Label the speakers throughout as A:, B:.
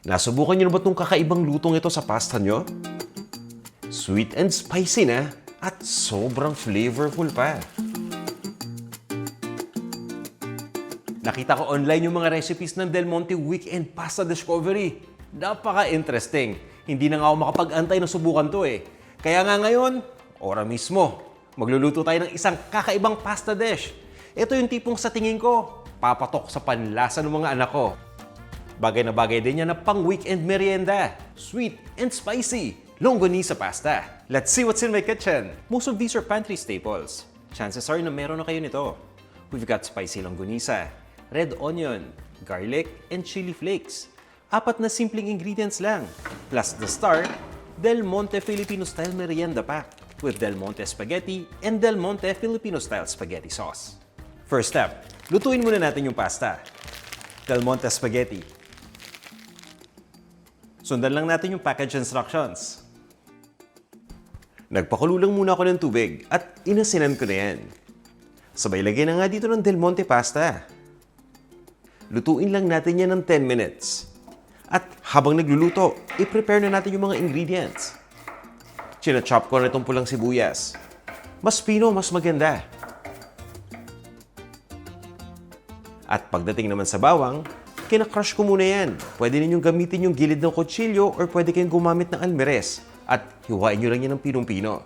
A: Nasubukan niyo na ba itong kakaibang lutong ito sa pasta nyo? Sweet and spicy na at sobrang flavorful pa. Nakita ko online yung mga recipes ng Del Monte Weekend Pasta Discovery. Napaka-interesting. Hindi na nga ako makapag-antay na subukan to eh. Kaya nga ngayon, ora mismo, magluluto tayo ng isang kakaibang pasta dish. Ito yung tipong sa tingin ko, papatok sa panlasa ng mga anak ko. Bagay na bagay din yan na pang-weekend merienda. Sweet and spicy. Longganisa pasta. Let's see what's in my kitchen. Most of these are pantry staples. Chances are na meron na kayo nito. We've got spicy longganisa, red onion, garlic, and chili flakes. 4 na simpleng ingredients lang. Plus the star, Del Monte Filipino Style Merienda Pack with Del Monte Spaghetti and Del Monte Filipino Style Spaghetti Sauce. First step, lutuin muna natin yung pasta. Del Monte Spaghetti. Sundan lang natin yung package instructions. Nagpakulo lang muna ako ng tubig at inasinan ko na yan. Sabay lagay na nga dito ng Del Monte pasta. Lutuin lang natin yan ng 10 minutes. At habang nagluluto, i-prepare na natin yung mga ingredients. China-chop ko na itong pulang sibuyas. Mas pino, mas maganda. At pagdating naman sa bawang, kinakrush ko muna yan. Pwede ninyong gamitin yung gilid ng kutsilyo or pwede kayong gumamit ng almeres. At hiwain nyo lang yan ng pinong-pino.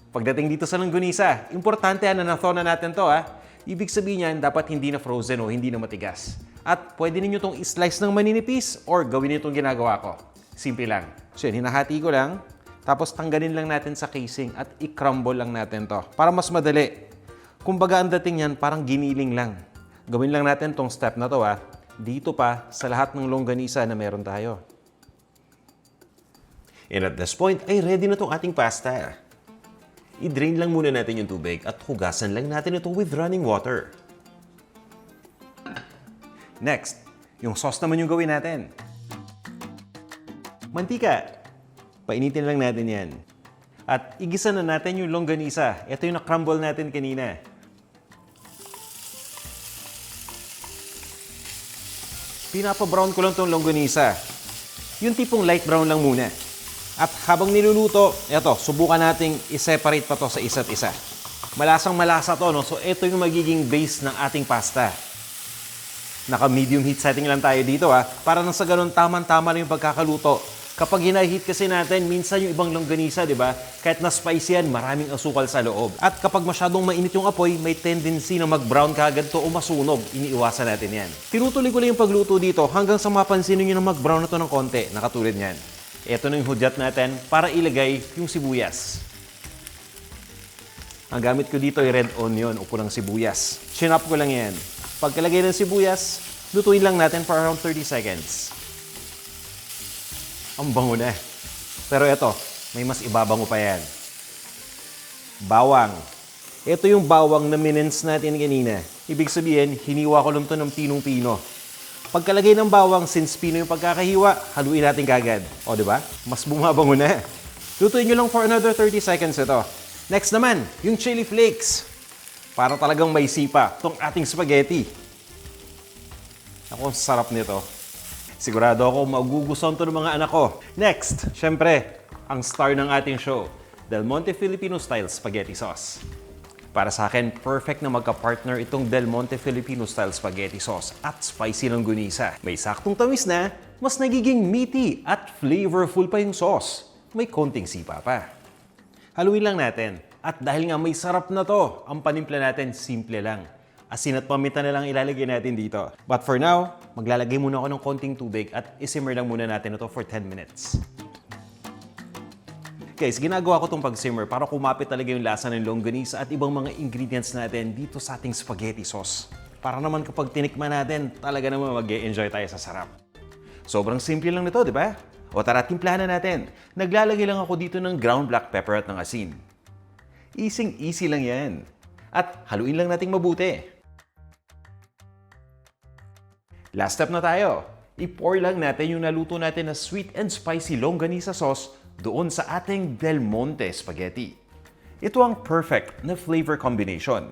A: Pagdating dito sa longganisa, importante na na-thaw na natin to ha. Ibig sabihin yan, dapat hindi na frozen o hindi na matigas. At pwede ninyo itong i-slice ng maninipis or gawin itong ginagawa ko. Simple lang. So yan, hinahati ko lang. Tapos tanggalin lang natin sa casing at i-crumble lang natin to para mas madali. Kumbaga ang dating yan, parang giniling lang. Gawin lang natin tong step na to ha. Dito pa sa lahat ng longganisa na meron tayo. And at this point, ay ready na tong ating pasta. I-drain lang muna natin yung tubig at hugasan lang natin ito with running water. Next, yung sauce naman yung gawin natin. Mantika. Painitin lang natin yan. At igisa na natin yung longganisa. Ito yung na-crumble natin kanina. Pinapa-brown ko lang itong longganisa. Yung tipong light brown lang muna. At habang niluluto, eto, subukan nating i-separate pa to sa isa't isa. Malasang malasa to, no? So ito yung magiging base ng ating pasta. Naka-medium heat setting lang tayo dito, ha? Para nang sa ganun, tama-tama lang yung pagkakaluto. Kapag hina-heat kasi natin, minsan yung ibang longganisa, di ba? Kahit na spicy yan, maraming asukal sa loob. At kapag masyadong mainit yung apoy, may tendency na mag-brown kaagad to o masunog. Iniiwasan natin yan. Tinutuloy ko lang yung pagluto dito hanggang sa mapansin nyo na mag-brown na to ng konti, nakatulad niyan. Ito na yung hudyat natin para ilagay yung sibuyas. Ang gamit ko dito ay red onion o pulang sibuyas. Chinop ko lang yan. Pagkalagay ng sibuyas, lutuin lang natin for around 30 seconds. Ang bango na. Pero ito, may mas ibabango pa yan. Bawang. Ito yung bawang na minence natin kanina. Ibig sabihin, hiniwa ko lang ito ng pinong-pino. Pagkalagay ng bawang, since pino yung pagkakahiwa, haluin natin kagad. O, di ba? Mas bumabango na. Lutuin nyo lang for another 30 seconds ito. Next naman, yung chili flakes. Para talagang may sipa itong ating spaghetti. Ako, ang sarap nito. Sigurado ako magugustuhan to ng mga anak ko. Next, syempre, ang star ng ating show, Del Monte Filipino Style Spaghetti Sauce. Para sa akin, perfect na magka-partner itong Del Monte Filipino Style Spaghetti Sauce at spicy longganisa. May saktong tamis na, mas nagiging meaty at flavorful pa yung sauce. May konting sipa pa. Haluin lang natin. At dahil nga may sarap na to, ang panimpla natin simple lang. Asin at paminta na lang ilalagay natin dito. But for now, maglalagay muna ako ng konting tubig at isimmer lang muna natin ito for 10 minutes. Guys, ginagawa ko itong pag-simmer para kumapit talaga yung lasa ng longganisa at ibang mga ingredients natin dito sa ating spaghetti sauce. Para naman kapag tinikman natin, talaga naman mag-e-enjoy tayo sa sarap. Sobrang simple lang nito, di ba? O tara, timplahan na natin. Naglalagay lang ako dito ng ground black pepper at ng asin. Easy lang yan. At haluin lang nating mabuti. Last step na tayo. I-pour lang natin yung naluto natin na sweet and spicy longganisa sauce doon sa ating Del Monte spaghetti. Ito ang perfect na flavor combination.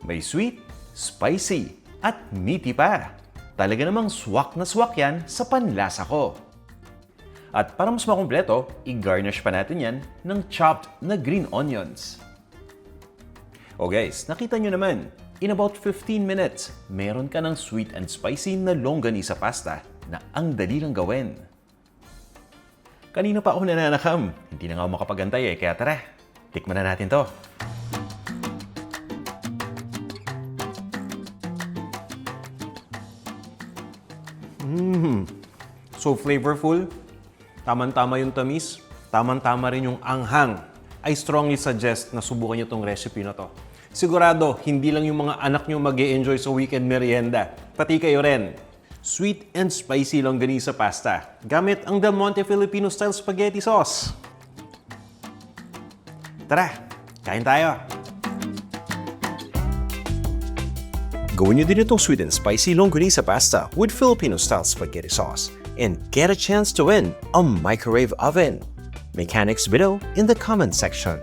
A: May sweet, spicy, at meaty pa. Talaga namang swak na swak yan sa panlasa ko. At para mas makumpleto, i-garnish pa natin yan ng chopped na green onions. O guys, nakita nyo naman, in about 15 minutes, meron ka ng sweet and spicy na longganisa pasta na ang dali lang gawin. Kanina pa ako nananakam, hindi na nga ako makapagantay kaya tara, tikman na natin to. So flavorful, tamang-tama yung tamis, tamang-tama rin yung anghang. I strongly suggest na subukan nyo tong recipe na to. Sigurado, hindi lang yung mga anak nyo mag-e-enjoy sa weekend merienda, pati kayo rin. Sweet and spicy longganisa pasta, gamit ang Del Monte Filipino Style Spaghetti Sauce. Tara, kain tayo! Gawin nyo din itong sweet and spicy longganisa pasta with Filipino-style spaghetti sauce and get a chance to win a microwave oven. Mechanics below in the comment section.